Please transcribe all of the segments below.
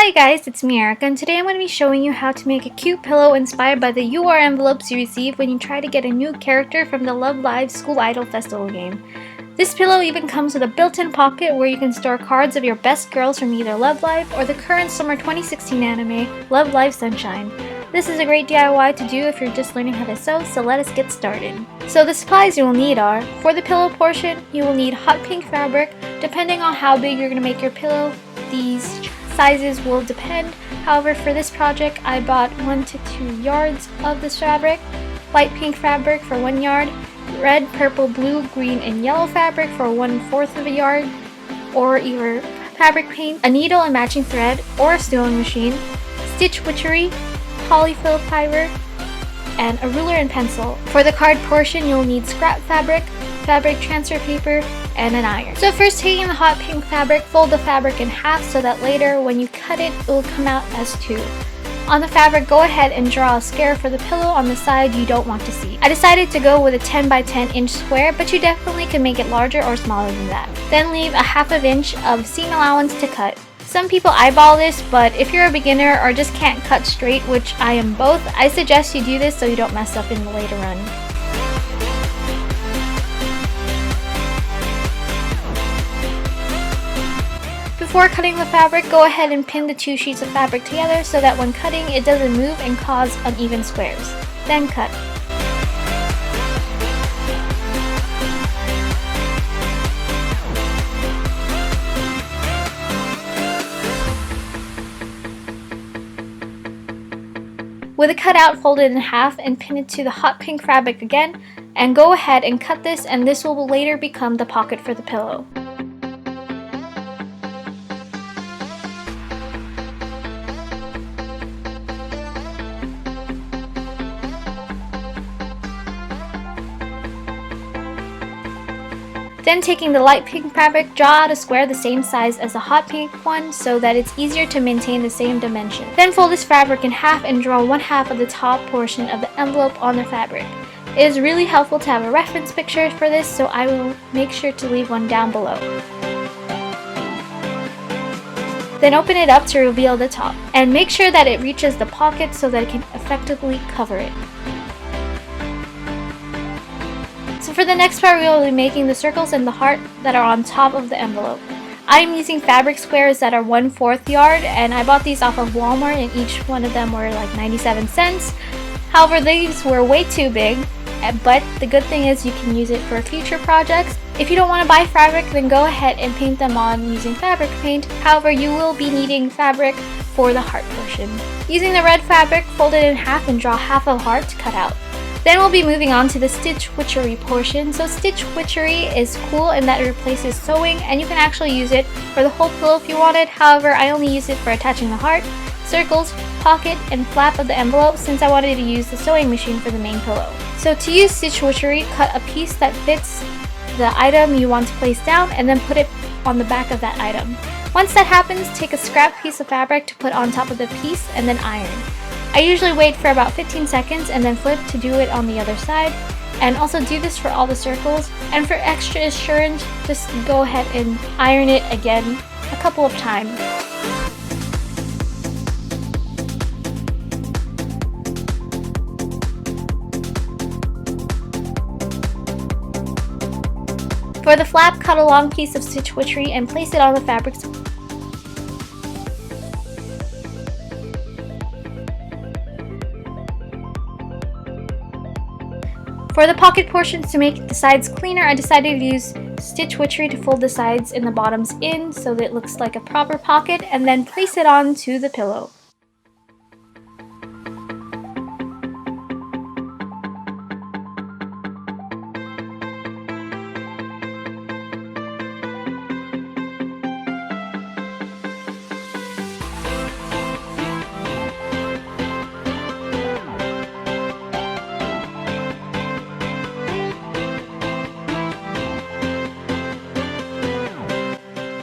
Hi guys, it's me Erica, and today I'm going to be showing you how to make a cute pillow inspired by the UR envelopes you receive when you try to get a new character from the Love Live School Idol Festival game. This pillow even comes with a built-in pocket where you can store cards of your best girls from either Love Live or the current summer 2016 anime, Love Live Sunshine. This is a great DIY to do if you're just learning how to sew, so let us get started. So the supplies you will need are, for the pillow portion, you will need hot pink fabric. Depending on how big you're going to make your pillow, these sizes will depend. However, for this project, I bought 1 to 2 yards of this fabric, light pink fabric for 1 yard, red, purple, blue, green, and yellow fabric for 1/4 of a yard, or either fabric paint, a needle and matching thread, or a sewing machine, stitch witchery, polyfill fiber, and a ruler and pencil. For the card portion, you'll need scrap fabric, fabric transfer paper, and an iron. So first, taking the hot pink fabric, fold the fabric in half so that later when you cut it, it will come out as 2. On the fabric, go ahead and draw a square for the pillow on the side you don't want to see. I decided to go with a 10 by 10 inch square, but you definitely can make it larger or smaller than that. Then leave a 1/2 inch of seam allowance to cut. Some people eyeball this, but if you're a beginner or just can't cut straight, which I am both, I suggest you do this so you don't mess up in the later run. Before cutting the fabric, go ahead and pin the 2 sheets of fabric together so that when cutting it doesn't move and cause uneven squares. Then cut. With a cutout, fold it in half and pin it to the hot pink fabric again, and go ahead and cut this, and this will later become the pocket for the pillow. Then taking the light pink fabric, draw out a square the same size as the hot pink one so that it's easier to maintain the same dimension. Then fold this fabric in half and draw 1/2 of the top portion of the envelope on the fabric. It is really helpful to have a reference picture for this, so I will make sure to leave one down below. Then open it up to reveal the top, and make sure that it reaches the pocket so that it can effectively cover it. So for the next part, we will be making the circles and the heart that are on top of the envelope. I am using fabric squares that are 1/4 yard, and I bought these off of Walmart, and each one of them were like 97 cents. However, these were way too big, but the good thing is you can use it for future projects. If you don't want to buy fabric, then go ahead and paint them on using fabric paint. However, you will be needing fabric for the heart portion. Using the red fabric, fold it in half and draw half a heart to cut out. Then we'll be moving on to the stitch witchery portion. So stitch witchery is cool in that it replaces sewing, and you can actually use it for the whole pillow if you wanted. However, I only use it for attaching the heart, circles, pocket, and flap of the envelope since I wanted to use the sewing machine for the main pillow. So to use stitch witchery, cut a piece that fits the item you want to place down and then put it on the back of that item. Once that happens, take a scrap piece of fabric to put on top of the piece and then iron. I usually wait for about 15 seconds and then flip to do it on the other side, and also do this for all the circles. And for extra assurance, just go ahead and iron it again a couple of times. For the flap, cut a long piece of stitch witchery and place it on the fabric. For the pocket portions, to make the sides cleaner, I decided to use stitch witchery to fold the sides and the bottoms in so that it looks like a proper pocket, and then place it onto the pillow.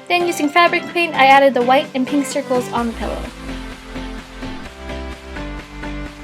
Then using fabric paint, I added the white and pink circles on the pillow.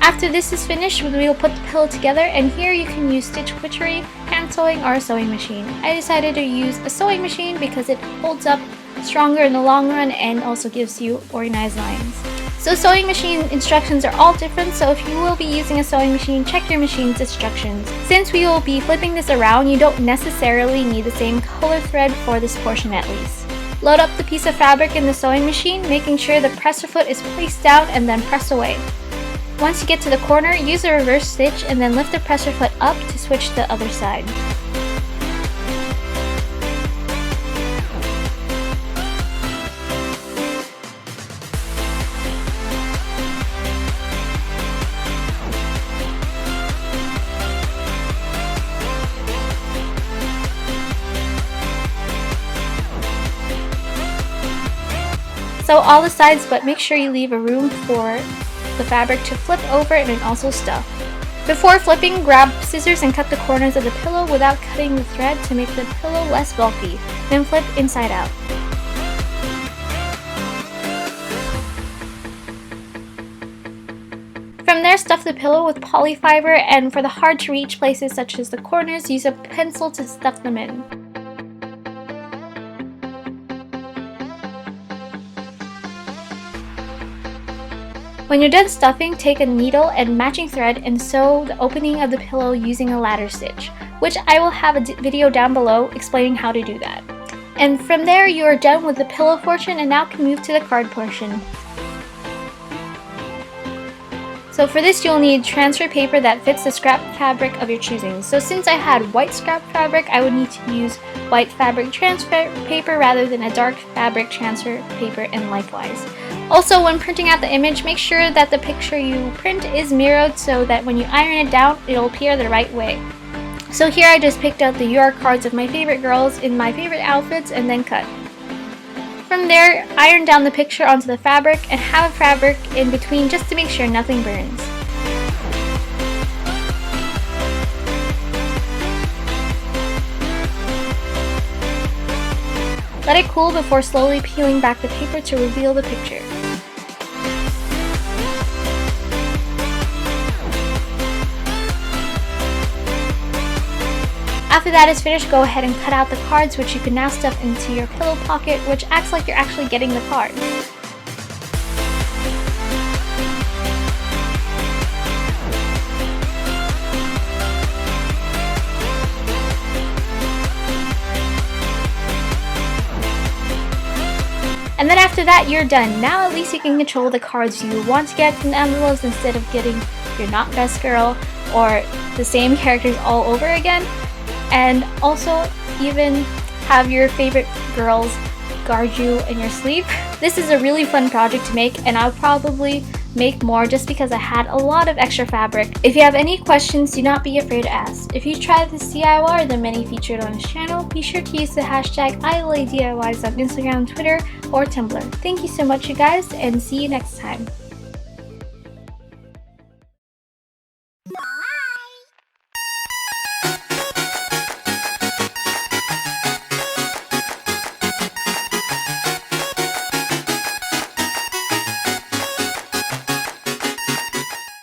After this is finished, we will put the pillow together, and here you can use stitch witchery, hand sewing, or a sewing machine. I decided to use a sewing machine because it holds up stronger in the long run and also gives you organized lines. So sewing machine instructions are all different, so if you will be using a sewing machine, check your machine's instructions. Since we will be flipping this around, you don't necessarily need the same color thread for this portion at least. Load up the piece of fabric in the sewing machine, making sure the presser foot is placed down and then press away. Once you get to the corner, use a reverse stitch and then lift the presser foot up to switch to the other side. Sew all the sides, but make sure you leave a room for the fabric to flip over and then also stuff. Before flipping, grab scissors and cut the corners of the pillow without cutting the thread to make the pillow less bulky. Then flip inside out. From there, stuff the pillow with polyfiber, and for the hard to reach places such as the corners, use a pencil to stuff them in. When you're done stuffing, take a needle and matching thread and sew the opening of the pillow using a ladder stitch, which I will have a video down below explaining how to do that. And from there, you are done with the pillow portion and now can move to the card portion. So for this, you'll need transfer paper that fits the scrap fabric of your choosing. So since I had white scrap fabric, I would need to use white fabric transfer paper rather than a dark fabric transfer paper, and likewise. Also, when printing out the image, make sure that the picture you print is mirrored so that when you iron it down, it'll appear the right way. So here I just picked out the UR cards of my favorite girls in my favorite outfits and then cut. From there, iron down the picture onto the fabric and have fabric in between just to make sure nothing burns. Let it cool before slowly peeling back the paper to reveal the picture. After that is finished, go ahead and cut out the cards, which you can now stuff into your pillow pocket, which acts like you're actually getting the card. And then after that, you're done. Now at least you can control the cards you want to get in envelopes instead of getting your not best girl or the same characters all over again. And also even have your favorite girls guard you in your sleep. This is a really fun project to make, and I'll probably make more just because I had a lot of extra fabric. If you have any questions, do not be afraid to ask. If you try this DIY or the many featured on this channel, be sure to use the hashtag ILADIYs on Instagram, Twitter, or Tumblr. Thank you so much, you guys, and see you next time.